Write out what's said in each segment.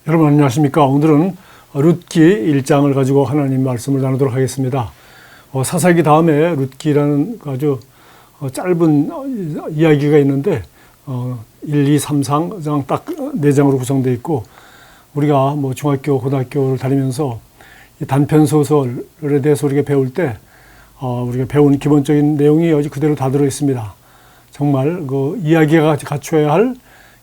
여러분 안녕하십니까? 오늘은 룻기 1장을 가지고 하나님 말씀을 나누도록 하겠습니다. 사사기 다음에 룻기라는 아주 짧은 이야기가 있는데 1, 2, 3, 4장 딱 4장으로 구성되어 있고, 우리가 뭐 중학교, 고등학교를 다니면서 이 단편 소설에 대해서 우리가 배울 때 우리가 배운 기본적인 내용이 여기 그대로 다 들어 있습니다. 정말 그 이야기가 갖춰야 할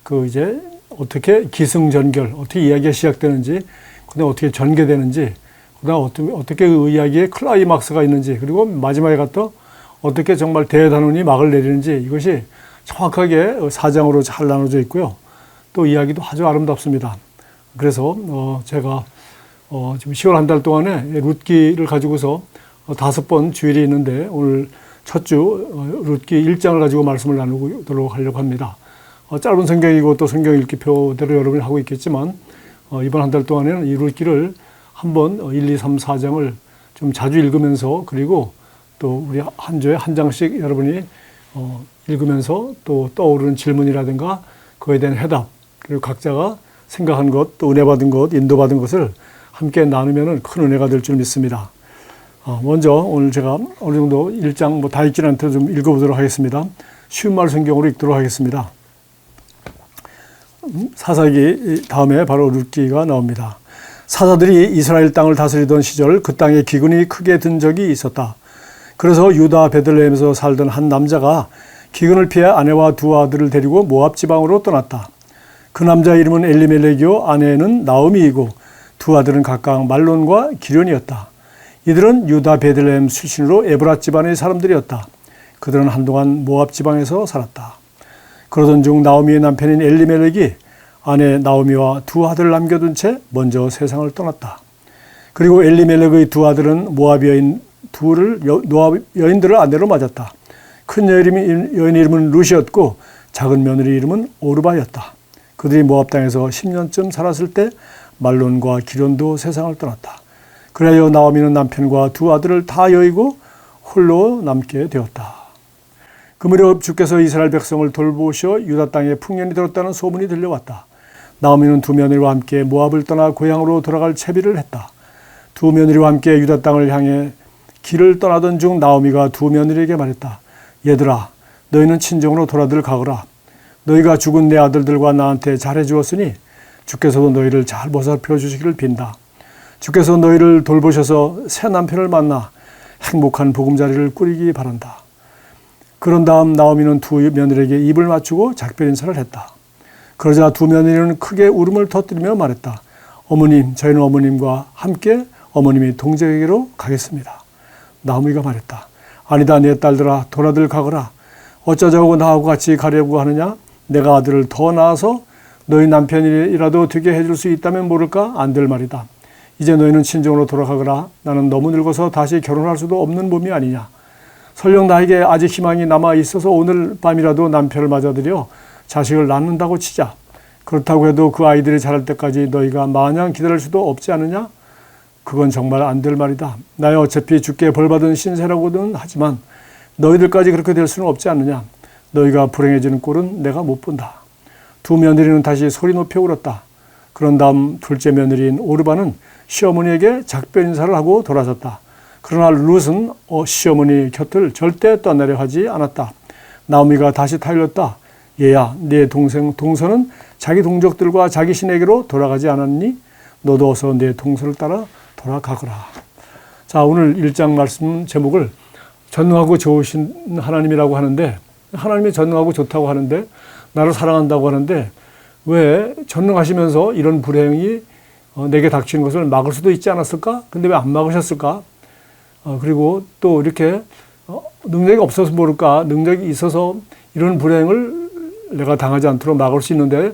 그 이제 어떻게 기승전결, 어떻게 이야기가 시작되는지, 그다음 어떻게 전개되는지, 그다음 어떻게 그 이야기에 클라이막스가 있는지, 그리고 마지막에 갔다 어떻게 정말 대단원이 막을 내리는지, 이것이 정확하게 사장으로 잘 나눠져 있고요. 또 이야기도 아주 아름답습니다. 그래서 제가 지금 10월 한 달 동안에 룻기를 가지고서 5번 주일이 있는데, 오늘 첫 주 룻기 1장을 가지고 말씀을 나누도록 하려고 합니다. 짧은 성경이고 또 성경 읽기표대로 여러분이 하고 있겠지만, 이번 한 달 동안에는 이 룻기를 한번 1, 2, 3, 4장을 좀 자주 읽으면서, 그리고 또 우리 한 주에 한 장씩 여러분이 읽으면서 또 떠오르는 질문이라든가 그거에 대한 해답, 그리고 각자가 생각한 것, 또 은혜 받은 것, 인도받은 것을 함께 나누면 큰 은혜가 될 줄 믿습니다. 먼저 오늘 제가 어느 정도 1장 다 읽지는 않더라도 좀 읽어보도록 하겠습니다. 쉬운 말 성경으로 읽도록 하겠습니다. 사사기 다음에 바로 룻기가 나옵니다. 사사들이 이스라엘 땅을 다스리던 시절 그 땅에 기근이 크게 든 적이 있었다. 그래서 유다 베들레헴에서 살던 한 남자가 기근을 피해 아내와 두 아들을 데리고 모압 지방으로 떠났다. 그 남자 이름은 엘리멜렉이요, 아내는 나오미이고 두 아들은 각각 말론과 기련이었다. 이들은 유다 베들레헴 출신으로 에브라 집안의 사람들이었다. 그들은 한동안 모압 지방에서 살았다. 그러던 중 나오미의 남편인 엘리멜렉이 아내 나오미와 두 아들을 남겨둔 채 먼저 세상을 떠났다. 그리고 엘리멜렉의 두 아들은 모압 여인들을 아내로 맞았다. 큰 여인 이름은 룻이었고 작은 며느리 이름은 오르바였다. 그들이 모압 땅에서 10년쯤 살았을 때 말론과 기련도 세상을 떠났다. 그래야 나오미는 남편과 두 아들을 다 여의고 홀로 남게 되었다. 그 무렵 주께서 이스라엘 백성을 돌보셔 유다 땅에 풍년이 들었다는 소문이 들려왔다. 나오미는 두 며느리와 함께 모압을 떠나 고향으로 돌아갈 채비를 했다. 두 며느리와 함께 유다 땅을 향해 길을 떠나던 중 나오미가 두 며느리에게 말했다. 얘들아, 너희는 친정으로 돌아들 가거라. 너희가 죽은 내 아들들과 나한테 잘해 주었으니 주께서도 너희를 잘 보살펴 주시기를 빈다. 주께서 너희를 돌보셔서 새 남편을 만나 행복한 보금자리를 꾸리기 바란다. 그런 다음 나오미는 두 며느리에게 입을 맞추고 작별 인사를 했다. 그러자 두 며느리는 크게 울음을 터뜨리며 말했다. 어머님, 저희는 어머님과 함께 어머님이 동정에게로 가겠습니다. 나오미가 말했다. 아니다, 내 딸들아, 돌아들 가거라. 어쩌자고 나하고 같이 가려고 하느냐? 내가 아들을 더 낳아서 너희 남편이라도 되게 해줄 수 있다면 모를까? 안 될 말이다. 이제 너희는 친정으로 돌아가거라. 나는 너무 늙어서 다시 결혼할 수도 없는 몸이 아니냐. 설령 나에게 아직 희망이 남아 있어서 오늘 밤이라도 남편을 맞아들여 자식을 낳는다고 치자. 그렇다고 해도 그 아이들이 자랄 때까지 너희가 마냥 기다릴 수도 없지 않느냐? 그건 정말 안 될 말이다. 나야 어차피 주께 벌받은 신세라고는 하지만 너희들까지 그렇게 될 수는 없지 않느냐? 너희가 불행해지는 꼴은 내가 못 본다. 두 며느리는 다시 소리 높여 울었다. 그런 다음 둘째 며느리인 오르바는 시어머니에게 작별 인사를 하고 돌아섰다. 그러나 룻은 시어머니 곁을 절대 떠나려 하지 않았다. 나오미가 다시 타일렀다. 얘야, 네 동서는 자기 동족들과 자기 신에게로 돌아가지 않았니? 너도 어서 내 동서를 따라 돌아가거라. 자, 오늘 1장 말씀 제목을 전능하고 좋으신 하나님이라고 하는데, 하나님이 전능하고 좋다고 하는데, 나를 사랑한다고 하는데, 왜 전능하시면서 이런 불행이 내게 닥치는 것을 막을 수도 있지 않았을까? 근데 왜 안 막으셨을까? 그리고 또 이렇게 능력이 없어서 모를까? 능력이 있어서 이런 불행을 내가 당하지 않도록 막을 수 있는데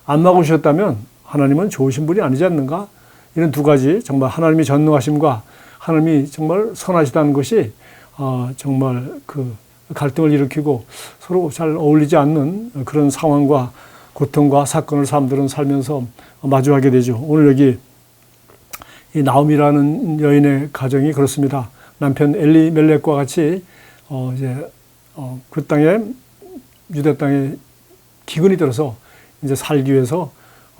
안 막으셨다면 하나님은 좋으신 분이 아니지 않는가? 이런 두 가지, 정말 하나님이 전능하심과 하나님이 정말 선하시다는 것이 정말 그 갈등을 일으키고 서로 잘 어울리지 않는 그런 상황과 고통과 사건을 사람들은 살면서 마주하게 되죠. 오늘 여기 이 나오미라는 여인의 가정이 그렇습니다. 남편 엘리멜렉과 같이 그 땅에, 유대 땅에 기근이 들어서 이제 살기 위해서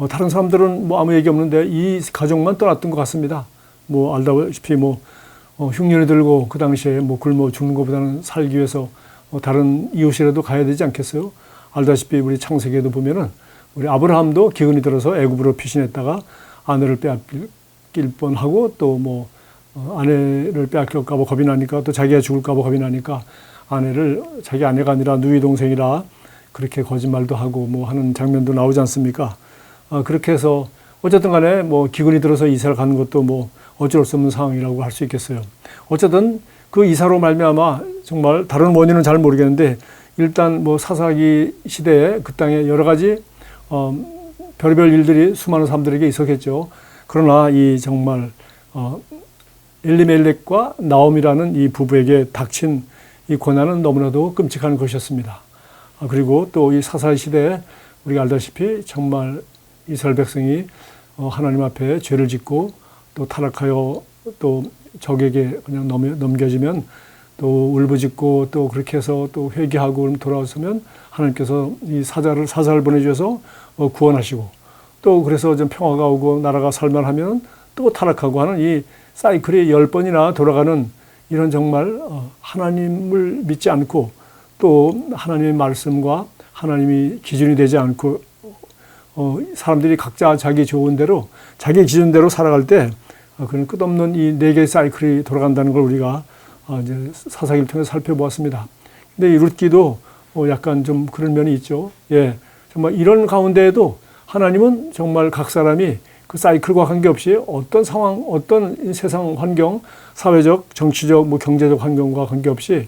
다른 사람들은 뭐 아무 얘기 없는데 이 가족만 떠났던 것 같습니다. 뭐 알다시피 뭐 흉년이 들고 그 당시에 뭐 굶어 죽는 것보다는 살기 위해서 다른 이웃이라도 가야 되지 않겠어요? 알다시피 우리 창세기에도 보면은 우리 아브라함도 기근이 들어서 애굽으로 피신했다가 아내를 빼앗길 뻔하고 또 뭐 아내를 빼앗길까 봐 겁이 나니까 또 자기가 죽을까 봐 겁이 나니까 아내를 자기 아내가 아니라 누이 동생이라 그렇게 거짓말도 하고 뭐 하는 장면도 나오지 않습니까? 그렇게 해서 어쨌든 간에 뭐 기근이 들어서 이사를 가는 것도 뭐 어쩔 수 없는 상황이라고 할 수 있겠어요. 어쨌든 그 이사로 말미암아 정말 다른 원인은 잘 모르겠는데 일단 뭐 사사기 시대에 그 땅에 여러 가지 별의별 일들이 수많은 사람들에게 있었겠죠. 그러나 이 정말 엘리멜렉과 나옴이라는 이 부부에게 닥친 이 고난은 너무나도 끔찍한 것이었습니다. 그리고 또 이 사사기 시대에 우리가 알다시피 정말 이스라엘 백성이 하나님 앞에 죄를 짓고 또 타락하여 또 적에게 그냥 넘겨지면 또 울부짖고 또 그렇게 해서 또 회개하고 돌아서면 하나님께서 이 사자를 보내주셔서 구원하시고 또 그래서 좀 평화가 오고 나라가 살만하면 또 타락하고 하는 이 사이클이 10번이나 돌아가는 이런 정말 하나님을 믿지 않고 또 하나님의 말씀과 하나님이 기준이 되지 않고 사람들이 각자 자기 좋은 대로 자기 기준대로 살아갈 때 그런 끝없는 이 4개의 사이클이 돌아간다는 걸 우리가 이제 사사기를 통해서 살펴보았습니다. 근데 이 룻기도 약간 좀 그런 면이 있죠. 예, 정말 이런 가운데에도 하나님은 정말 각 사람이 그 사이클과 관계없이 어떤 상황, 어떤 세상 환경, 사회적, 정치적, 뭐 경제적 환경과 관계없이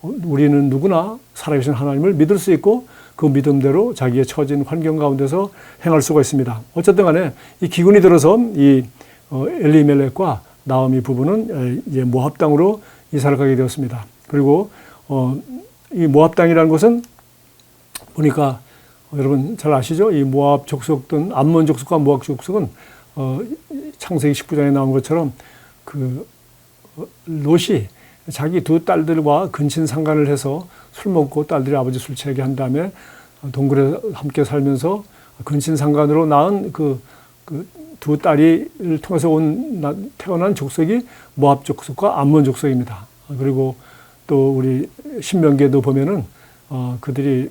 우리는 누구나 살아계신 하나님을 믿을 수 있고 그 믿음대로 자기의 처진 환경 가운데서 행할 수가 있습니다. 어쨌든 간에 이 기근이 들어서 이 엘리멜렉과 나오미 부부는 이제 모압 땅으로 이사를 가게 되었습니다. 그리고 이 모압 땅이라는 것은 보니까 여러분 잘 아시죠? 이 모압 족속은 암몬 족속과 모압 족속은 창세기 19장에 나온 것처럼 그 롯이 자기 두 딸들과 근친상간을 해서 술 먹고 딸들이 아버지 술 취하게 한 다음에 동굴에 함께 살면서 근친상간으로 낳은 그 두 딸이를 통해서 태어난 족속이 모압 족속과 암몬 족속입니다. 그리고 또 우리 신명기에도 보면은 그들이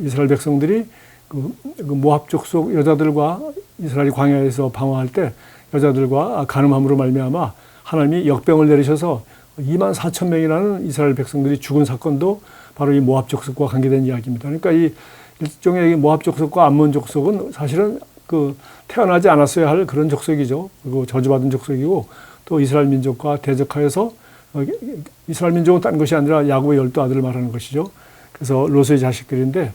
이스라엘 백성들이 그 모압 족속 여자들과 이스라엘이 광야에서 방황할 때 여자들과 간음함으로 말미암아 하나님이 역병을 내리셔서 2만 4천 명이라는 이스라엘 백성들이 죽은 사건도 바로 이 모압 족속과 관계된 이야기입니다. 그러니까 이 일종의 모압 족속과 암몬 족속은 사실은 그 태어나지 않았어야 할 그런 족속이죠. 그리고 저주받은 족속이고 또 이스라엘 민족과 대적하여서 이스라엘 민족은 딴 것이 아니라 야곱의 12아들을 말하는 것이죠. 그래서 롯의 자식들인데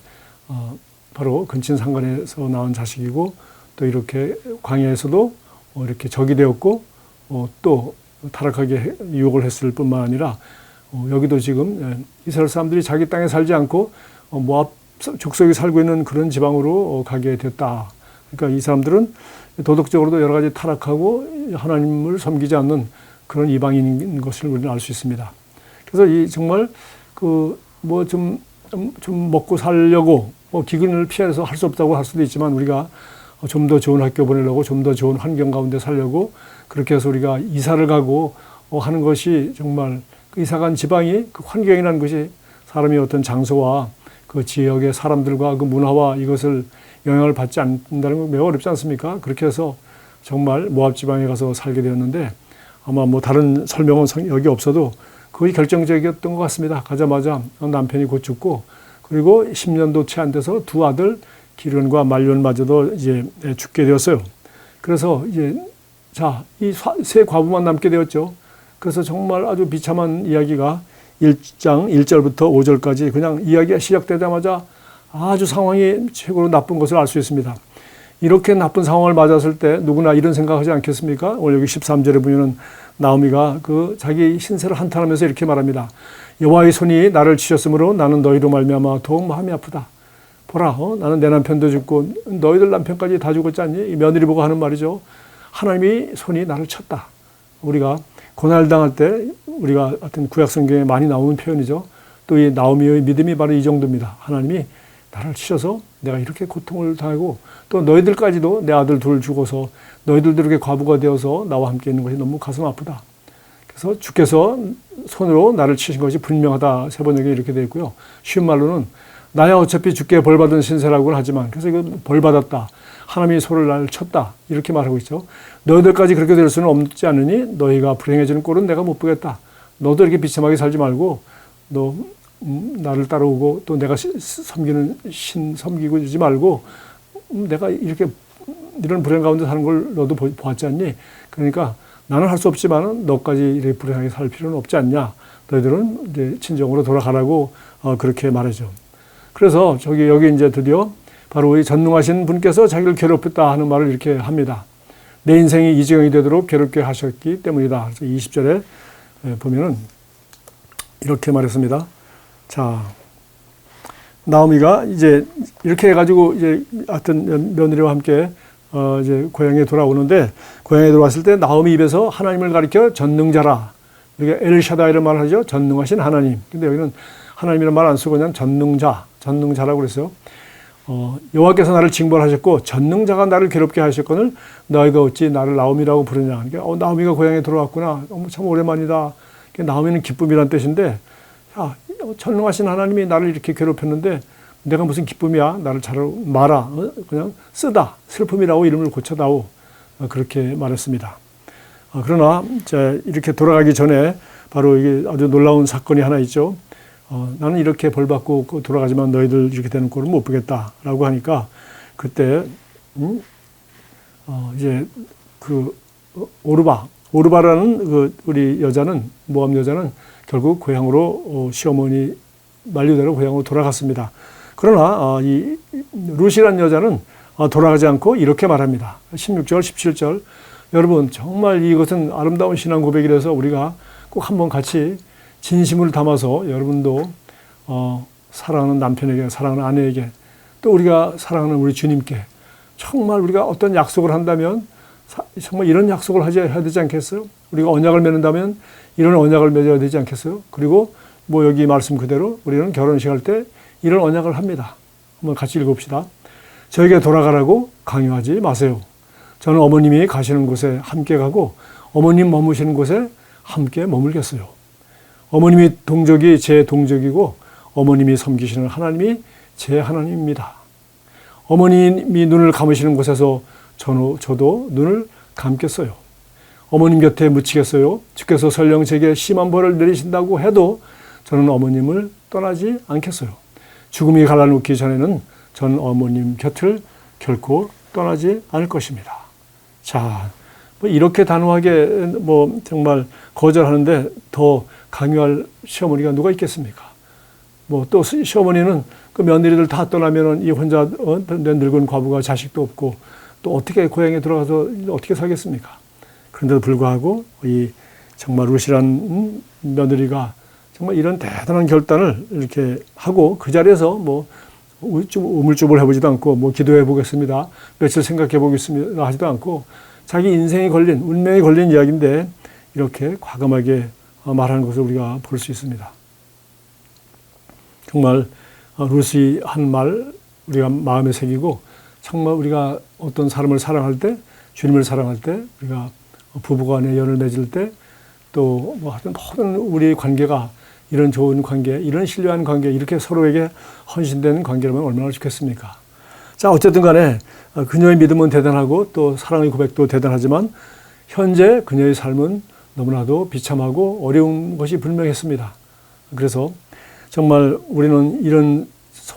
바로 근친상간에서 나온 자식이고 또 이렇게 광야에서도 이렇게 적이 되었고 또 타락하게 유혹을 했을 뿐만 아니라 여기도 지금 이스라엘 사람들이 자기 땅에 살지 않고 모압 족속이 살고 있는 그런 지방으로 가게 됐다. 그러니까 이 사람들은 도덕적으로도 여러 가지 타락하고 하나님을 섬기지 않는 그런 이방인인 것을 우리는 알 수 있습니다. 그래서 이 정말 그 뭐 좀 먹고 살려고 기근을 피해서 할 수 없다고 할 수도 있지만 우리가 좀 더 좋은 학교 보내려고 좀 더 좋은 환경 가운데 살려고 그렇게 해서 우리가 이사를 가고 하는 것이 정말 그 이사 간 지방이 그 환경이라는 것이 사람이 어떤 장소와 그 지역의 사람들과 그 문화와 이것을 영향을 받지 않는다는 건 매우 어렵지 않습니까? 그렇게 해서 정말 모압 지방에 가서 살게 되었는데 아마 뭐 다른 설명은 여기 없어도 거의 결정적이었던 것 같습니다. 가자마자 남편이 곧 죽고 그리고 10년도 채 안 돼서 두 아들 기련과 말론마저도 이제 죽게 되었어요. 그래서 이제 이 세 과부만 남게 되었죠. 그래서 정말 아주 비참한 이야기가 1장 1절부터 5절까지 그냥 이야기가 시작되자마자 아주 상황이 최고로 나쁜 것을 알 수 있습니다. 이렇게 나쁜 상황을 맞았을 때 누구나 이런 생각하지 않겠습니까? 오늘 여기 13절에 보면 나오미가 그 자기 신세를 한탄하면서 이렇게 말합니다. 여호와의 손이 나를 치셨으므로 나는 너희로 말미암아 더욱 마음이 아프다. 보라, 나는 내 남편도 죽고 너희들 남편까지 다 죽었지 않니? 이 며느리 보고 하는 말이죠. 하나님이 손이 나를 쳤다. 우리가 고난을 당할 때 우리가 하여튼 구약 성경에 많이 나오는 표현이죠. 또 이 나오미의 믿음이 바로 이 정도입니다. 하나님이 나를 치셔서 내가 이렇게 고통을 당하고 또 너희들까지도 내 아들 둘 죽어서 너희들도 이렇게 과부가 되어서 나와 함께 있는 것이 너무 가슴 아프다. 그래서 주께서 손으로 나를 치신 것이 분명하다. 세 번역에 이렇게 되어 있고요. 쉬운 말로는 나야 어차피 주께 벌받은 신세라고는 하지만 그래서 이거 벌받았다. 하나님이 손을 나를 쳤다. 이렇게 말하고 있죠. 너희들까지 그렇게 될 수는 없지 않으니 너희가 불행해지는 꼴은 내가 못 보겠다. 너도 이렇게 비참하게 살지 말고 너 나를 따라오고 또 내가 섬기는 신 섬기고 있지 말고 내가 이렇게 이런 불행 가운데 사는 걸 너도 보았지 않니? 그러니까 나는 할 수 없지만 너까지 이렇게 불행하게 살 필요는 없지 않냐? 너희들은 이제 친정으로 돌아가라고 그렇게 말하죠. 그래서 여기 이제 드디어 바로 이 전능하신 분께서 자기를 괴롭혔다 하는 말을 이렇게 합니다. 내 인생이 이 지경이 되도록 괴롭게 하셨기 때문이다. 그래서 20절에 보면은 이렇게 말했습니다. 자, 나오미가 이제 이렇게 해가지고 이제 하여튼 며느리와 함께 이제 고향에 돌아오는데 고향에 들어왔을 때 나오미 입에서 하나님을 가리켜 전능자라 이렇게 엘샤다이를 말하죠. 전능하신 하나님. 근데 여기는 하나님이라는 말 안 쓰고 그냥 전능자라고 그랬어요. 여호와께서 나를 징벌하셨고 전능자가 나를 괴롭게 하셨거늘 너희가 어찌 나를 나오미라고 부르냐. 그러니까 나오미가 고향에 들어왔구나. 참 오랜만이다. 나오미는 기쁨이란 뜻인데 야, 전능하신 하나님이 나를 이렇게 괴롭혔는데 내가 무슨 기쁨이야. 나를 잘 마라. 그냥 쓰다. 슬픔이라고 이름을 고쳐다오. 그렇게 말했습니다. 그러나 이렇게 돌아가기 전에 바로 이게 아주 놀라운 사건이 하나 있죠. 나는 이렇게 벌받고 돌아가지만 너희들 이렇게 되는 꼴은 못 보겠다라고 하니까 그때 이제 그 오르바라는 그 우리 여자는 모압 여자는 결국 고향으로 시어머니 만류대로 고향으로 돌아갔습니다. 그러나 이 룻이라는 여자는 돌아가지 않고 이렇게 말합니다. 16절, 17절. 여러분 정말 이것은 아름다운 신앙 고백이라서 우리가 꼭 한번 같이 진심을 담아서 여러분도 사랑하는 남편에게, 사랑하는 아내에게, 또 우리가 사랑하는 우리 주님께 정말 우리가 어떤 약속을 한다면 정말 이런 약속을 해야 되지 않겠어요? 우리가 언약을 맺는다면 이런 언약을 맺어야 되지 않겠어요? 그리고 뭐 여기 말씀 그대로 우리는 결혼식 할 때 이런 언약을 합니다. 한번 같이 읽읍시다. 저에게 돌아가라고 강요하지 마세요. 저는 어머님이 가시는 곳에 함께 가고 어머님 머무시는 곳에 함께 머물겠어요. 어머님이 동족이 제 동족이고 어머님이 섬기시는 하나님이 제 하나님입니다. 어머님이 눈을 감으시는 곳에서 저도 눈을 감겠어요. 어머님 곁에 묻히겠어요. 주께서 설령 제게 심한 벌을 내리신다고 해도 저는 어머님을 떠나지 않겠어요. 죽음이 갈라놓기 전에는 저는 어머님 곁을 결코 떠나지 않을 것입니다. 자, 뭐 이렇게 단호하게 뭐 정말 거절하는데 더 강요할 시어머니가 누가 있겠습니까? 뭐 또 시어머니는 그 며느리들 다 떠나면은 이 혼자 늙은 과부가 자식도 없고 또 어떻게 고향에 들어가서 어떻게 살겠습니까? 그런데도 불구하고 이 정말 룻이란 며느리가 정말 이런 대단한 결단을 이렇게 하고 그 자리에서 뭐 우물쭈물 해보지도 않고 뭐 기도해 보겠습니다. 며칠 생각해 보겠습니다. 하지도 않고 자기 인생이 걸린, 운명이 걸린 이야기인데 이렇게 과감하게 말하는 것을 우리가 볼 수 있습니다. 정말 룻이 한 말 우리가 마음에 새기고 정말 우리가 어떤 사람을 사랑할 때, 주님을 사랑할 때, 우리가 부부 간의 연을 맺을 때, 또 뭐 하여튼 모든 우리의 관계가 이런 좋은 관계, 이런 신뢰한 관계, 이렇게 서로에게 헌신된 관계라면 얼마나 좋겠습니까? 자, 어쨌든 간에 그녀의 믿음은 대단하고 또 사랑의 고백도 대단하지만 현재 그녀의 삶은 너무나도 비참하고 어려운 것이 분명했습니다. 그래서 정말 우리는 이런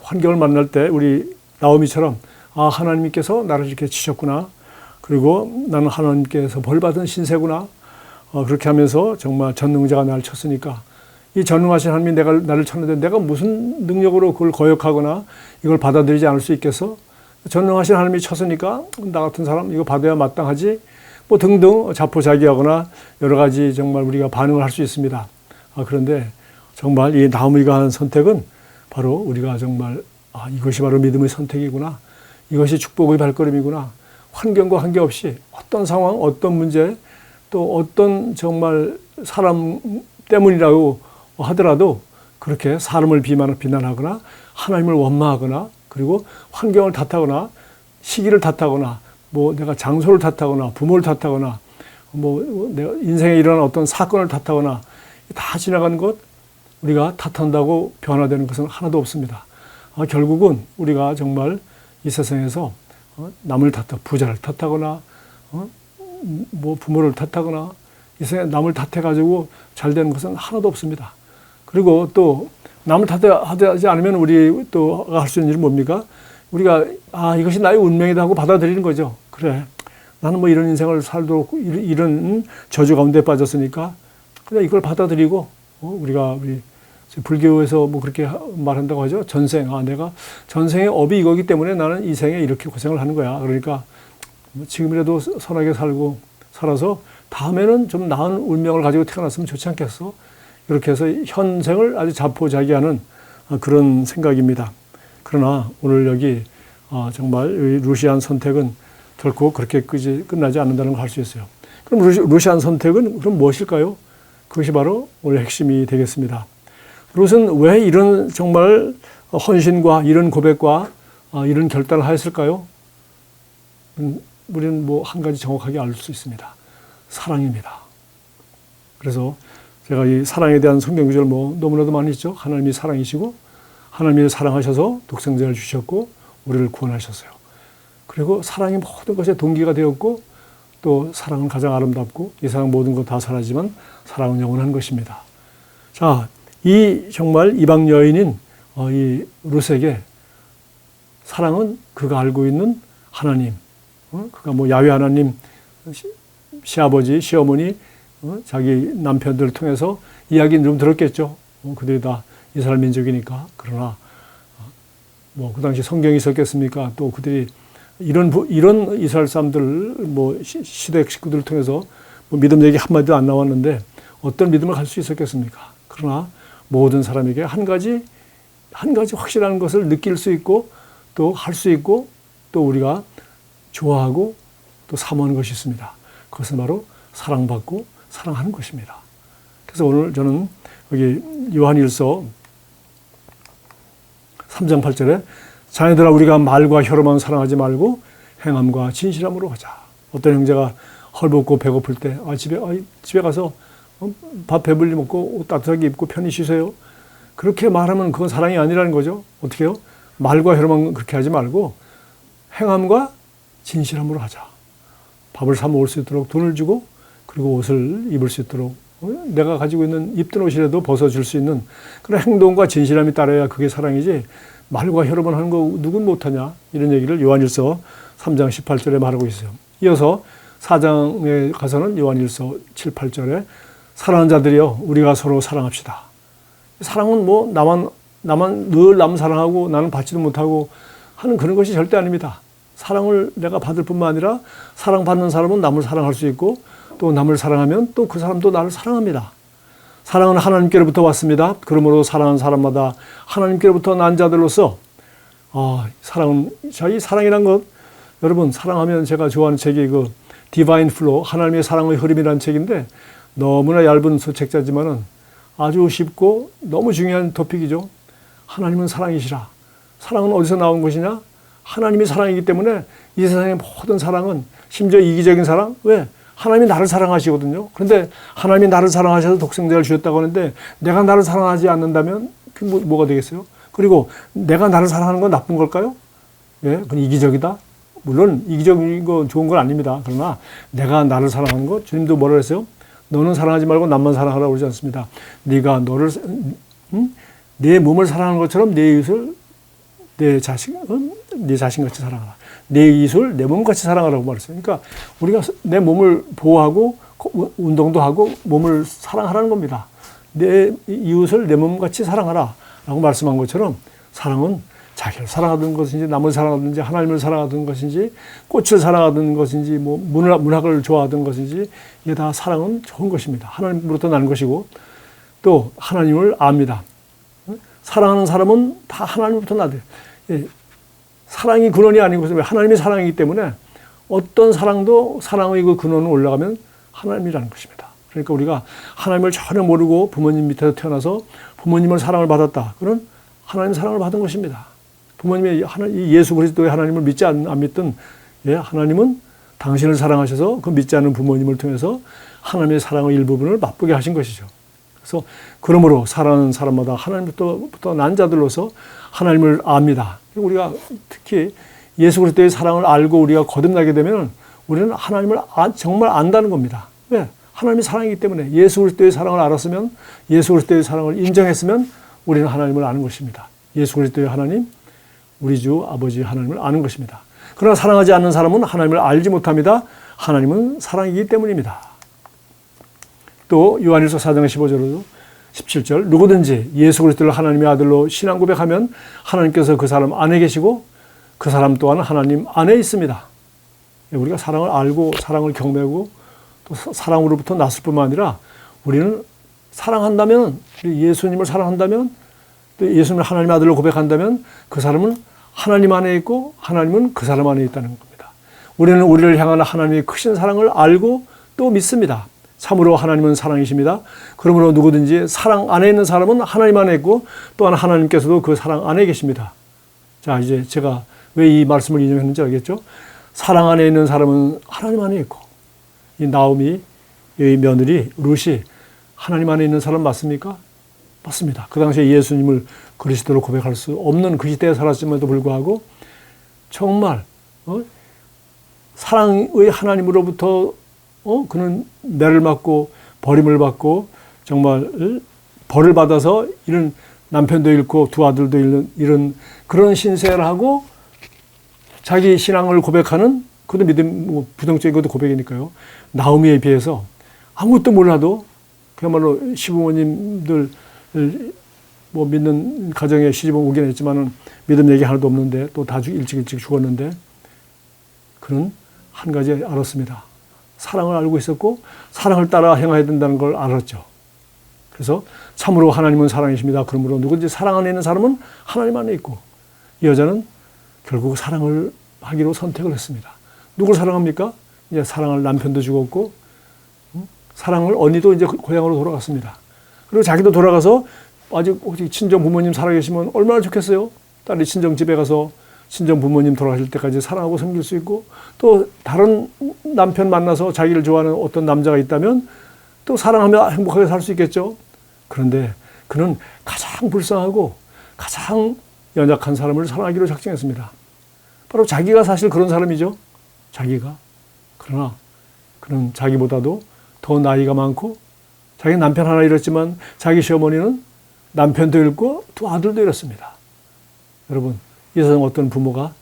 환경을 만날 때 우리 나오미처럼 하나님께서 나를 이렇게 치셨구나. 그리고 나는 하나님께서 벌받은 신세구나. 그렇게 하면서 정말 전능자가 나를 쳤으니까 이 전능하신 하나님이 나를 쳤는데 내가 무슨 능력으로 그걸 거역하거나 이걸 받아들이지 않을 수 있겠어? 전능하신 하나님이 쳤으니까 나 같은 사람 이거 받아야 마땅하지? 뭐 등등 자포자기하거나 여러 가지 정말 우리가 반응을 할 수 있습니다. 그런데 정말 이 나오미가 한 선택은 바로 우리가 정말 이것이 바로 믿음의 선택이구나. 이것이 축복의 발걸음이구나. 환경과 관계없이 어떤 상황, 어떤 문제, 또 어떤 정말 사람 때문이라고 하더라도 그렇게 사람을 비난하거나 하나님을 원망하거나 그리고 환경을 탓하거나 시기를 탓하거나 뭐 내가 장소를 탓하거나 부모를 탓하거나 뭐 내가 인생에 일어난 어떤 사건을 탓하거나 다 지나간 것 우리가 탓한다고 변화되는 것은 하나도 없습니다. 결국은 우리가 정말 이 세상에서 남을 부자를 탓하거나 뭐 부모를 탓하거나 이 세상에 남을 탓해가지고 잘 되는 것은 하나도 없습니다. 그리고 또 남을 탓하지 않으면 우리 또 할 수 있는 일은 뭡니까? 우리가 이것이 나의 운명이다 하고 받아들이는 거죠. 그래, 나는 뭐 이런 인생을 살도록 이런 저주 가운데 빠졌으니까 그냥 이걸 받아들이고 우리 불교에서 뭐 그렇게 말한다고 하죠. 전생, 내가 전생의 업이 이거기 때문에 나는 이 생에 이렇게 고생을 하는 거야. 그러니까 지금이라도 선하게 살아서 다음에는 좀 나은 운명을 가지고 태어났으면 좋지 않겠어? 이렇게 해서 현생을 아주 자포자기하는 그런 생각입니다. 그러나 오늘 여기 정말 루시안 선택은 결코 그렇게 끝나지 않는다는 걸 알 수 있어요. 그럼 루시안 선택은 그럼 무엇일까요? 그것이 바로 오늘 핵심이 되겠습니다. 룻은 왜 이런 정말 헌신과 이런 고백과 이런 결단을 하였을까요? 우리는 뭐 한 가지 정확하게 알 수 있습니다. 사랑입니다. 그래서 제가 이 사랑에 대한 성경 구절 너무나도 많이 있죠. 하나님이 사랑이시고 하나님이 사랑하셔서 독생자를 주셨고 우리를 구원하셨어요. 그리고 사랑이 모든 것의 동기가 되었고 또 사랑은 가장 아름답고 이 세상 모든 것 다 사라지만 사랑은 영원한 것입니다. 자, 이 정말 이방 여인인 이 룻에게 사랑은 그가 알고 있는 하나님, 그가 뭐 야훼 하나님, 시아버지, 시어머니, 자기 남편들을 통해서 이야기는 좀 들었겠죠. 그들이 다 이스라엘 민족이니까. 그러나 뭐 그 당시 성경이 있었겠습니까? 또 그들이 이런 이스라엘 사람들 뭐 시대 식구들을 통해서 뭐 믿음 얘기 한마디도 안 나왔는데 어떤 믿음을 갈 수 있었겠습니까? 그러나 모든 사람에게 한 가지 확실한 것을 느낄 수 있고 또 할 수 있고 또 우리가 좋아하고 또 사모하는 것이 있습니다. 그것은 바로 사랑받고 사랑하는 것입니다. 그래서 오늘 저는 여기 요한일서 3장 8절에 자녀들아 우리가 말과 혀로만 사랑하지 말고 행함과 진실함으로 하자. 어떤 형제가 헐벗고 배고플 때 집에 가서 밥 배불리 먹고 옷 따뜻하게 입고 편히 쉬세요. 그렇게 말하면 그건 사랑이 아니라는 거죠. 어떻게 해요? 말과 혀로만 그렇게 하지 말고 행함과 진실함으로 하자. 밥을 사 먹을 수 있도록 돈을 주고 그리고 옷을 입을 수 있도록 내가 가지고 있는 입던 옷이라도 벗어줄 수 있는 그런 행동과 진실함이 따라야 그게 사랑이지 말과 혀로만 하는 거 누군 못하냐 이런 얘기를 요한일서 3장 18절에 말하고 있어요. 이어서 4장에 가서는 요한일서 7, 8절에 사랑하는 자들이여 우리가 서로 사랑합시다. 사랑은 뭐 나만 늘 남 사랑하고 나는 받지도 못하고 하는 그런 것이 절대 아닙니다. 사랑을 내가 받을 뿐만 아니라 사랑받는 사람은 남을 사랑할 수 있고 또 남을 사랑하면 또 그 사람도 나를 사랑합니다. 사랑은 하나님께로부터 왔습니다. 그러므로 사랑하는 사람마다 하나님께로부터 난 자들로서 이 사랑이란 것 여러분 사랑하면 제가 좋아하는 책이 그 디바인 플로 하나님의 사랑의 흐름이라는 책인데 너무나 얇은 책자지만은 아주 쉽고 너무 중요한 토픽이죠. 하나님은 사랑이시라. 사랑은 어디서 나온 것이냐? 하나님이 사랑이기 때문에 이 세상의 모든 사랑은 심지어 이기적인 사랑? 왜? 하나님이 나를 사랑하시거든요. 그런데 하나님이 나를 사랑하셔서 독생자를 주셨다고 하는데 내가 나를 사랑하지 않는다면 그게 뭐가 되겠어요? 그리고 내가 나를 사랑하는 건 나쁜 걸까요? 예, 그건 이기적이다? 물론 이기적인 건 좋은 건 아닙니다. 그러나 내가 나를 사랑하는 것, 주님도 뭐라 했어요? 너는 사랑하지 말고 남만 사랑하라고 그러지 않습니다. 네가 내 몸을 사랑하는 것처럼 내 이웃을 내 자신같이 사랑하라. 내 이웃을 내 몸같이 사랑하라고 말했어요. 그러니까 우리가 내 몸을 보호하고 운동도 하고 몸을 사랑하라는 겁니다. 내 이웃을 내 몸같이 사랑하라 라고 말씀한 것처럼 사랑은 자기를 사랑하던 것인지 남을 사랑하든지 하나님을 사랑하던 것인지 꽃을 사랑하던 것인지 뭐 문학을 좋아하던 것인지 이게 다 사랑은 좋은 것입니다. 하나님으로부터 나는 것이고 또 하나님을 압니다. 사랑하는 사람은 다 하나님부터 나대요. 사랑이 근원이 아니고 하나님이 사랑이기 때문에 어떤 사랑도 사랑의 그 근원으로 올라가면 하나님이라는 것입니다. 그러니까 우리가 하나님을 전혀 모르고 부모님 밑에서 태어나서 부모님을 사랑을 받았다. 그런 하나님 사랑을 받은 것입니다. 부모님이 이 예수 그리스도의 하나님을 믿지 안 믿든, 예, 하나님은 당신을 사랑하셔서 그 믿지 않는 부모님을 통해서 하나님의 사랑의 일부분을 맛보게 하신 것이죠. 그래서 그러므로 사랑하는 사람마다 하나님부터 난 자들로서 하나님을 압니다. 우리가 특히 예수 그리스도의 사랑을 알고 우리가 거듭나게 되면 우리는 하나님을 정말 안다는 겁니다. 왜? 하나님이 사랑이기 때문에. 예수 그리스도의 사랑을 알았으면, 예수 그리스도의 사랑을 인정했으면 우리는 하나님을 아는 것입니다. 예수 그리스도의 하나님, 우리 주 아버지 하나님을 아는 것입니다. 그러나 사랑하지 않는 사람은 하나님을 알지 못합니다. 하나님은 사랑이기 때문입니다. 또 요한일서 4장 15절로 17절, 누구든지 예수 그리스도를 하나님의 아들로 신앙 고백하면 하나님께서 그 사람 안에 계시고 그 사람 또한 하나님 안에 있습니다. 우리가 사랑을 알고 사랑을 경배하고 또 사랑으로부터 났을 뿐만 아니라 우리는 사랑한다면, 예수님을 사랑한다면, 또 예수님을 하나님의 아들로 고백한다면 그 사람은 하나님 안에 있고 하나님은 그 사람 안에 있다는 겁니다. 우리는 우리를 향한 하나님의 크신 사랑을 알고 또 믿습니다. 참으로 하나님은 사랑이십니다. 그러므로 누구든지 사랑 안에 있는 사람은 하나님 안에 있고 또한 하나님께서도 그 사랑 안에 계십니다. 자, 이제 제가 왜 이 말씀을 인용했는지 알겠죠? 사랑 안에 있는 사람은 하나님 안에 있고, 이 나오미, 이 며느리 룻이 하나님 안에 있는 사람 맞습니까? 맞습니다. 그 당시에 예수님을 그리스도로 고백할 수 없는 그 시대에 살았음에도 불구하고 정말 사랑의 하나님으로부터 그는 매를 맞고 버림을 받고 정말 벌을 받아서 이런 남편도 잃고 두 아들도 잃은 그런 신세를 하고 자기 신앙을 고백하는, 그것도 믿음, 부정적인 것도 고백이니까요. 나오미에 비해서 아무것도 몰라도 그야말로 시부모님들 뭐 믿는 가정에 시집은 오긴 했지만은 믿음 얘기 하나도 없는데 또 다 일찍 죽었는데 그는 한 가지 알았습니다. 사랑을 알고 있었고 사랑을 따라 행해야 된다는 걸 알았죠. 그래서 참으로 하나님은 사랑이십니다. 그러므로 누구든지 사랑 안에 있는 사람은 하나님 안에 있고, 이 여자는 결국 사랑을 하기로 선택을 했습니다. 누굴 사랑합니까? 이제 사랑할 남편도 죽었고, 사랑을 언니도 이제 고향으로 돌아갔습니다. 그리고 자기도 돌아가서 아직 친정 부모님 살아계시면 얼마나 좋겠어요. 딸이 친정 집에 가서 친정 부모님 돌아가실 때까지 사랑하고 섬길 수 있고, 또 다른 남편 만나서 자기를 좋아하는 어떤 남자가 있다면 또 사랑하며 행복하게 살 수 있겠죠. 그런데 그는 가장 불쌍하고 가장 연약한 사람을 사랑하기로 작정했습니다. 바로 자기가 사실 그런 사람이죠. 자기가. 그러나 그는 자기보다도 더 나이가 많고 자기 남편 하나 잃었지만 자기 시어머니는 남편도 잃고 두 아들도 잃었습니다. 여러분, 이 세상 어떤 부모가,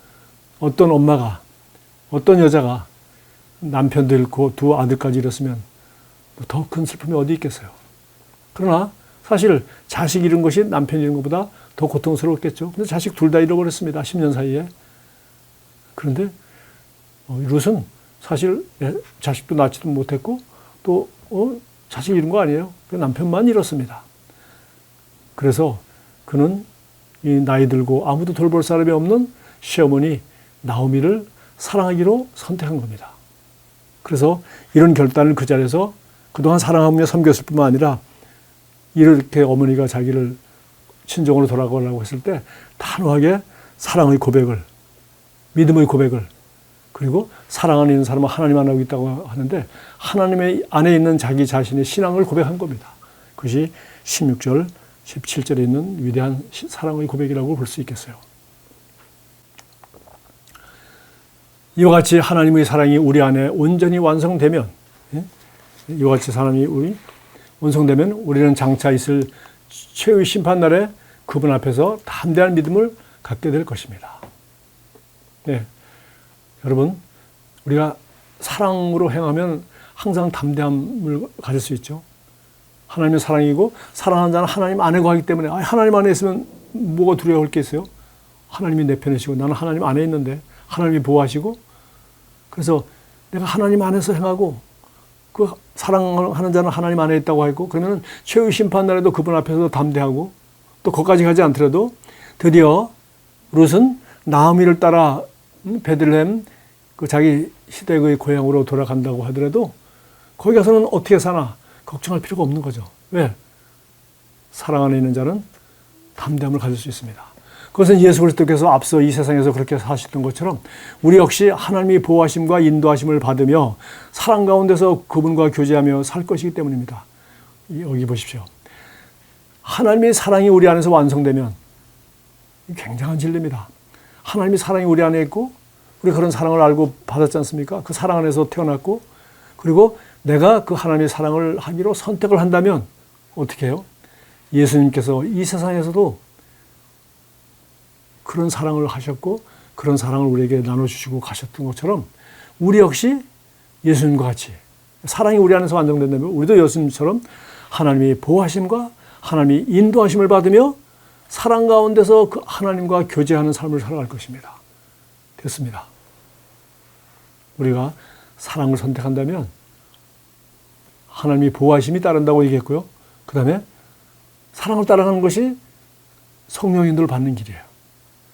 어떤 엄마가, 어떤 여자가 남편도 잃고 두 아들까지 잃었으면 더 큰 슬픔이 어디 있겠어요. 그러나 사실 자식 잃은 것이 남편 잃은 것보다 더 고통스러웠겠죠. 근데 자식 둘 다 잃어버렸습니다. 10년 사이에. 그런데 룻은 사실 자식도 낳지도 못했고 또 자식 잃은 거 아니에요. 남편만 잃었습니다. 그래서 그는 이 나이 들고 아무도 돌볼 사람이 없는 시어머니 나오미를 사랑하기로 선택한 겁니다. 그래서 이런 결단을 그 자리에서 그동안 사랑하며 섬겼을 뿐만 아니라 이렇게 어머니가 자기를 친정으로 돌아가려고 했을 때 단호하게 사랑의 고백을, 믿음의 고백을, 그리고 사랑 안에 있는 사람은 하나님 안에 있다고 하는데 하나님의 안에 있는 자기 자신의 신앙을 고백한 겁니다. 그것이 16절, 17절에 있는 위대한 사랑의 고백이라고 볼 수 있겠어요. 이와 같이 하나님의 사랑이 우리 안에 온전히 완성되면, 이와 같이 사랑이 우리 완성되면 우리는 장차 있을 최후의 심판날에 그분 앞에서 담대한 믿음을 갖게 될 것입니다. 네. 여러분, 우리가 사랑으로 행하면 항상 담대함을 가질 수 있죠. 하나님의 사랑이고 사랑하는 자는 하나님 안에 거하기 때문에 하나님 안에 있으면 뭐가 두려워할 게 있어요? 하나님이 내 편이시고 나는 하나님 안에 있는데 하나님이 보호하시고, 그래서 내가 하나님 안에서 행하고 그 사랑하는 자는 하나님 안에 있다고 하고, 그러면 최후 심판날에도 그분 앞에서 담대하고, 또 거기까지 가지 않더라도 드디어 룻은 나오미를 따라 베들레헴 그 자기 시댁의 고향으로 돌아간다고 하더라도 거기 가서는 어떻게 사나 걱정할 필요가 없는 거죠. 왜? 사랑 안에 있는 자는 담대함을 가질 수 있습니다. 그것은 예수 그리스도께서 앞서 이 세상에서 그렇게 사셨던 것처럼 우리 역시 하나님의 보호하심과 인도하심을 받으며 사랑 가운데서 그분과 교제하며 살 것이기 때문입니다. 여기 보십시오. 하나님의 사랑이 우리 안에서 완성되면 굉장한 진리입니다. 하나님의 사랑이 우리 안에 있고 우리 그런 사랑을 알고 받았지 않습니까? 그 사랑 안에서 태어났고 그리고 내가 그 하나님의 사랑을 하기로 선택을 한다면 어떻게 해요? 예수님께서 이 세상에서도 그런 사랑을 하셨고 그런 사랑을 우리에게 나눠주시고 가셨던 것처럼 우리 역시 예수님과 같이 사랑이 우리 안에서 완성된다면 우리도 예수님처럼 하나님의 보호하심과 하나님의 인도하심을 받으며 사랑 가운데서 그 하나님과 교제하는 삶을 살아갈 것입니다. 됐습니다. 우리가 사랑을 선택한다면 하나님의 보호하심이 따른다고 얘기했고요. 그 다음에 사랑을 따라가는 것이 성령 인도를 받는 길이에요.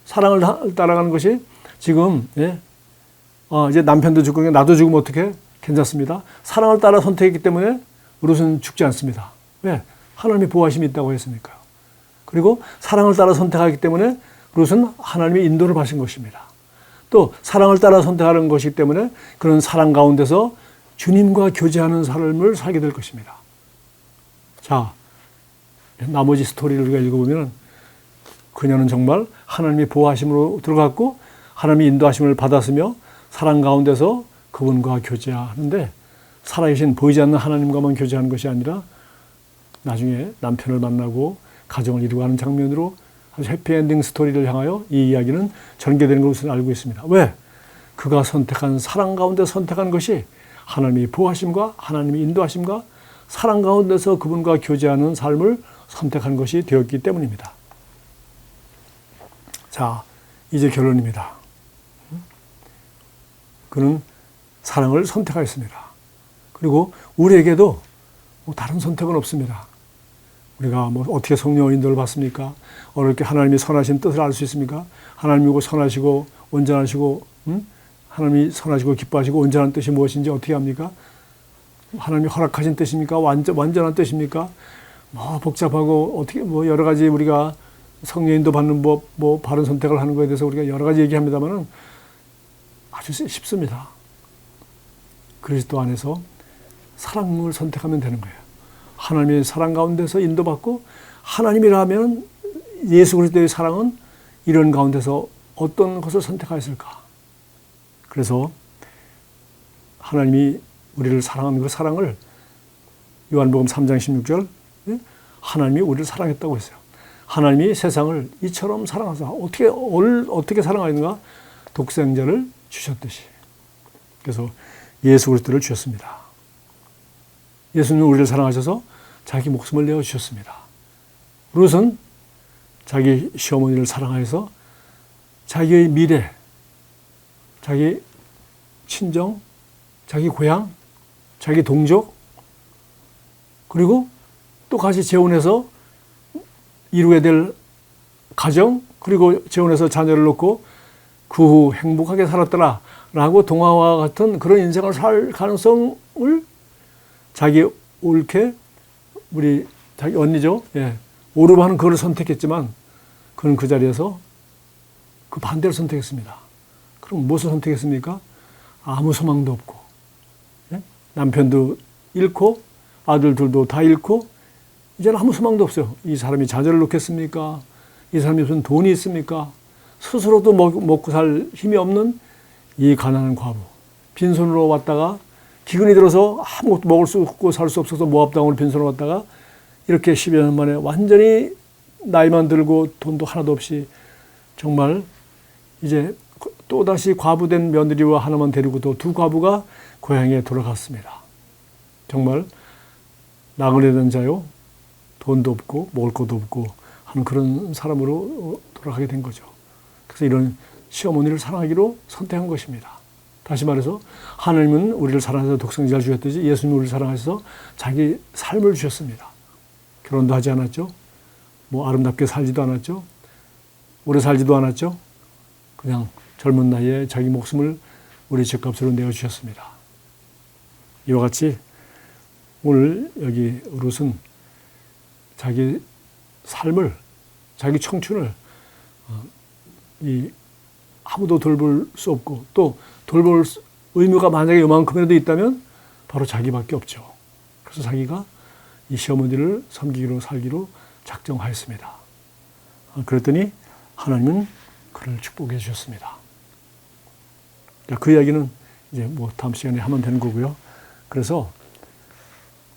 사랑을 따라가는 것이 지금 이제 남편도 죽고 나도 죽으면 어떻게 괜찮습니다. 사랑을 따라 선택했기 때문에 롯은 죽지 않습니다. 왜? 하나님의 보호하심이 있다고 했으니까요. 그리고 사랑을 따라 선택하기 때문에 롯은 하나님의 인도를 받은 것입니다. 또 사랑을 따라 선택하는 것이기 때문에 그런 사랑 가운데서 주님과 교제하는 삶을 살게 될 것입니다. 자, 나머지 스토리를 우리가 읽어보면 그녀는 정말 하나님의 보호하심으로 들어갔고 하나님의 인도하심을 받았으며 사랑 가운데서 그분과 교제하는데 살아계신 보이지 않는 하나님과만 교제하는 것이 아니라 나중에 남편을 만나고 가정을 이루어가는 장면으로 아주 해피엔딩 스토리를 향하여 이 이야기는 전개되는 것으로 알고 있습니다. 왜? 그가 선택한 사랑 가운데 선택한 것이 하나님의 보호하심과 하나님의 인도하심과 사랑 가운데서 그분과 교제하는 삶을 선택한 것이 되었기 때문입니다. 자, 이제 결론입니다. 그는 사랑을 선택하였습니다. 그리고 우리에게도 다른 선택은 없습니다. 우리가 어떻게 성령의 인도를 받습니까? 어떻게 하나님이 선하신 뜻을 알 수 있습니까? 하나님이고 선하시고 온전하시고 하나님이 선하시고 기뻐하시고 온전한 뜻이 무엇인지 어떻게 합니까? 하나님이 허락하신 뜻입니까? 완전한 뜻입니까? 복잡하고 어떻게 여러 가지 우리가 성령 인도 받는 법, 바른 선택을 하는 것에 대해서 우리가 여러 가지 얘기합니다만은 아주 쉽습니다. 그리스도 안에서 사랑을 선택하면 되는 거예요. 하나님의 사랑 가운데서 인도받고 하나님이라면 예수 그리스도의 사랑은 이런 가운데서 어떤 것을 선택하였을까? 그래서 하나님이 우리를 사랑하는 그 사랑을 요한복음 3장 16절 하나님이 우리를 사랑했다고 했어요. 하나님이 세상을 이처럼 사랑하사 어떻게 사랑하였는가? 독생자를 주셨듯이. 그래서 예수 그리스도를 주셨습니다. 예수님은 우리를 사랑하셔서 자기 목숨을 내어주셨습니다. 롯은 자기 시어머니를 사랑하여서 자기의 미래, 자기 친정, 자기 고향, 자기 동족, 그리고 또 같이 재혼해서 이루어야 될 가정, 그리고 재혼해서 자녀를 놓고 그 후 행복하게 살았더라라고 동화와 같은 그런 인생을 살 가능성을 자기 옳게 우리 자기 언니죠. 오르바는 그걸 선택했지만 그는 그 자리에서 그 반대를 선택했습니다. 그럼 무엇을 선택했습니까? 아무 소망도 없고 남편도 잃고 아들 둘도 다 잃고 이제는 아무 소망도 없어요. 이 사람이 자녀를 놓겠습니까? 이 사람이 무슨 돈이 있습니까? 스스로도 먹고 살 힘이 없는 이 가난한 과부. 빈손으로 왔다가 기근이 들어서 아무것도 먹을 수 없고 살 수 없어서 모압 땅으로 빈손으로 왔다가 이렇게 10여 년 만에 완전히 나이만 들고 돈도 하나도 없이 정말 이제 또다시 과부된 며느리와 하나만 데리고 또 두 과부가 고향에 돌아갔습니다. 정말 나그네 된 자요. 돈도 없고 먹을 것도 없고 하는 그런 사람으로 돌아가게 된 거죠. 그래서 이런 시어머니를 사랑하기로 선택한 것입니다. 다시 말해서 하나님은 우리를 사랑해서 독생자를 주셨듯이 예수님이 우리를 사랑하셔서 자기 삶을 주셨습니다. 결혼도 하지 않았죠. 아름답게 살지도 않았죠. 오래 살지도 않았죠. 그냥 젊은 나이에 자기 목숨을 우리 죗값으로 내어주셨습니다. 이와 같이 오늘 여기 롯은 자기 삶을, 자기 청춘을 이 아무도 돌볼 수 없고 또 돌볼 의무가 만약에 요만큼이라도 있다면 바로 자기밖에 없죠. 그래서 자기가 이 시어머니를 섬기기로 살기로 작정하였습니다. 그랬더니 하나님은 그를 축복해 주셨습니다. 그 이야기는 이제 뭐 다음 시간에 하면 되는 거고요. 그래서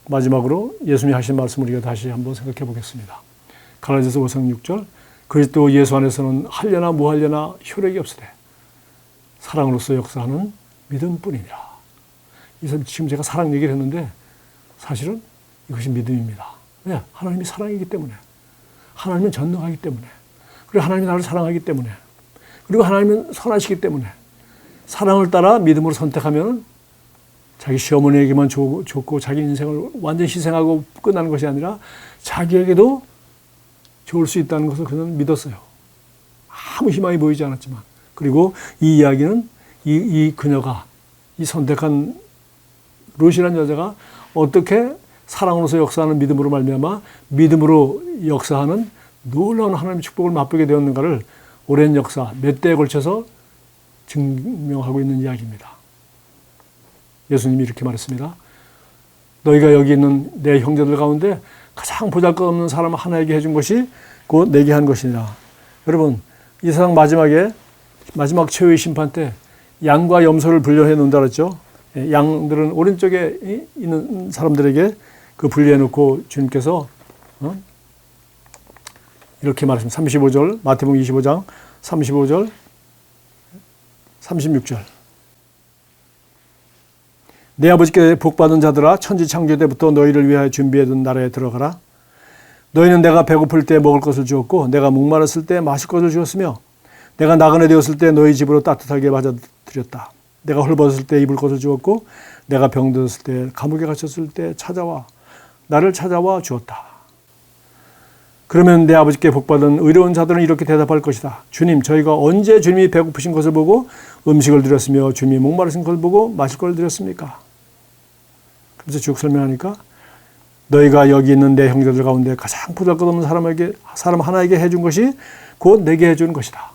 마지막으로 예수님이 하신 말씀을 우리가 다시 한번 생각해 보겠습니다. 갈라디아서 5장 6절 그리스도 예수 안에서는 하려나 뭐하려나 효력이 없으되 사랑으로서 역사하는 믿음뿐이니라. 지금 제가 사랑 얘기를 했는데 사실은 이것이 믿음입니다. 왜? 하나님이 사랑이기 때문에. 하나님은 전능하기 때문에. 그리고 하나님이 나를 사랑하기 때문에. 그리고 하나님은 선하시기 때문에. 사랑을 따라 믿음으로 선택하면 자기 시어머니에게만 좋고 자기 인생을 완전히 희생하고 끝나는 것이 아니라 자기에게도 좋을 수 있다는 것을 그는 믿었어요. 아무 희망이 보이지 않았지만. 그리고 이 이야기는 이 그녀가 이 선택한 롯이라는 여자가 어떻게 사랑으로서 역사하는 믿음으로 말미암아 믿음으로 역사하는 놀라운 하나님의 축복을 맛보게 되었는가를 오랜 역사 몇 대에 걸쳐서 증명하고 있는 이야기입니다. 예수님이 이렇게 말했습니다. 너희가 여기 있는 내 형제들 가운데 가장 보잘것없는 사람 하나에게 해준 것이 곧 내게 한 것이니라. 여러분 이 세상 마지막 최후의 심판 때 양과 염소를 분류해 놓는다 그랬죠. 양들은 오른쪽에 있는 사람들에게 그 분리해 놓고 주님께서 이렇게 말했습니다. 35절 마태복음 25장 35절 36절 내 아버지께 복받은 자들아 천지 창조 때부터 너희를 위하여 준비해둔 나라에 들어가라. 너희는 내가 배고플 때 먹을 것을 주었고 내가 목마랐을 때 마실 것을 주었으며 내가 나그네 되었을 때 너희 집으로 따뜻하게 맞아들였다. 내가 헐벗을 때 입을 것을 주었고 내가 병들었을 때 감옥에 갇혔을 때 나를 찾아와 주었다. 그러면 내 아버지께 복받은 의로운 자들은 이렇게 대답할 것이다. 주님 저희가 언제 주님이 배고프신 것을 보고 음식을 드렸으며 주님이 목마르신 것을 보고 마실 것을 드렸습니까? 그래서 쭉 설명하니까 너희가 여기 있는 내 형제들 가운데 가장 보잘것없는 사람 하나에게 해준 것이 곧 내게 해준 것이다.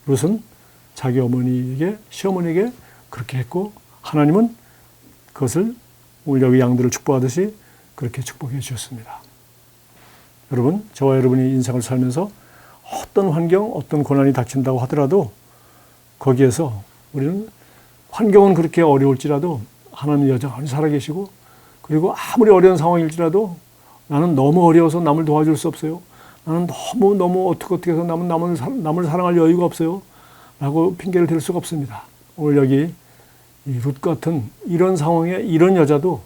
롯은 자기 시어머니에게 그렇게 했고 하나님은 그것을 오늘 여기 양들을 축복하듯이 그렇게 축복해 주셨습니다. 여러분, 저와 여러분이 인생을 살면서 어떤 환경, 어떤 고난이 닥친다고 하더라도 거기에서 우리는 환경은 그렇게 어려울지라도 하나님은 여전히 살아계시고 그리고 아무리 어려운 상황일지라도 나는 너무 어려워서 남을 도와줄 수 없어요. 나는 너무 어떻게 해서 남을 사랑할 여유가 없어요. 라고 핑계를 댈 수가 없습니다. 오늘 여기 이 룻 같은 이런 상황에 이런 여자도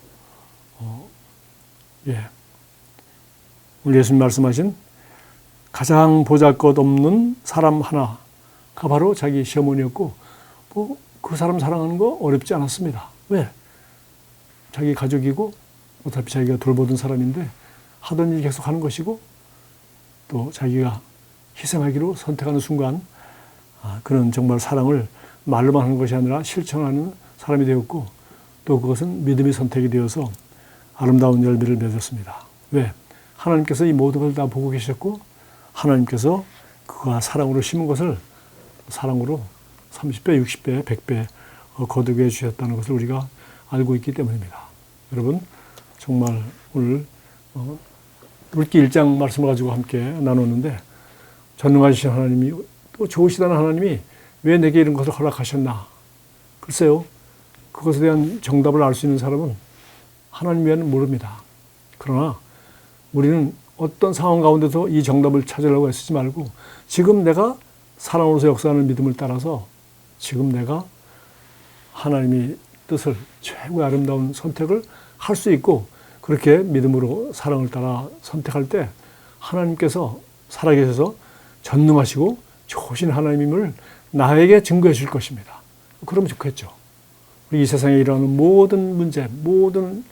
오늘 예수님 말씀하신 가장 보잘것없는 사람 하나가 바로 자기 시어머니였고 그 사람 사랑하는 거 어렵지 않았습니다. 왜? 자기 가족이고 어차피 자기가 돌보던 사람인데 하던 일 계속 하는 것이고 또 자기가 희생하기로 선택하는 순간 그는 정말 사랑을 말로만 하는 것이 아니라 실천하는 사람이 되었고 또 그것은 믿음의 선택이 되어서 아름다운 열매를 맺었습니다. 왜? 하나님께서 이 모든 것을 다 보고 계셨고 하나님께서 그가 사랑으로 심은 것을 사랑으로 30배, 60배, 100배 거두게 해주셨다는 것을 우리가 알고 있기 때문입니다. 여러분 정말 오늘 룻기 1장 말씀을 가지고 함께 나눴는데 전능하신 하나님이 또 좋으시다는 하나님이 왜 내게 이런 것을 허락하셨나? 글쎄요. 그것에 대한 정답을 알 수 있는 사람은 하나님 외에는 모릅니다. 그러나 우리는 어떤 상황 가운데서 이 정답을 찾으려고 애쓰지 말고 지금 내가 사랑으로서 역사하는 믿음을 따라서 지금 내가 하나님의 뜻을 최고의 아름다운 선택을 할 수 있고 그렇게 믿음으로 사랑을 따라 선택할 때 하나님께서 살아계셔서 전능하시고 좋으신 하나님임을 나에게 증거해 줄 것입니다. 그러면 좋겠죠. 우리 이 세상에 일어나는 모든 문제, 모든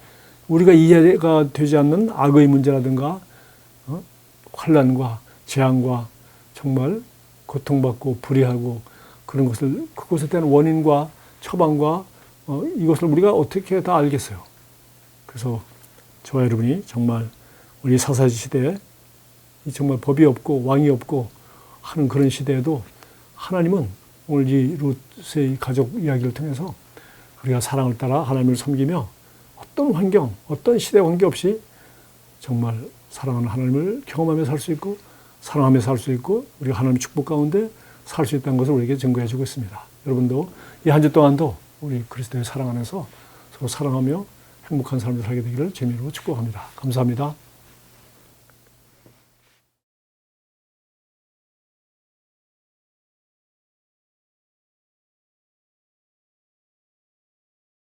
우리가 이해가 되지 않는 악의 문제라든가 환난과 재앙과 정말 고통받고 불의하고 그런 것을 그것에 대한 원인과 처방과 이것을 우리가 어떻게 다 알겠어요. 그래서 저와 여러분이 정말 우리 사사지 시대에 정말 법이 없고 왕이 없고 하는 그런 시대에도 하나님은 오늘 이 룻의 가족 이야기를 통해서 우리가 사랑을 따라 하나님을 섬기며 어떤 환경, 어떤 시대 관계없이 정말 사랑하는 하나님을 경험하며 살 수 있고 사랑하며 살 수 있고 우리가 하나님의 축복 가운데 살 수 있다는 것을 우리에게 증거해 주고 있습니다. 여러분도 이 한 주 동안도 우리 그리스도의 사랑 안에서 서로 사랑하며 행복한 삶을 살게 되기를 주님으로 축복합니다. 감사합니다.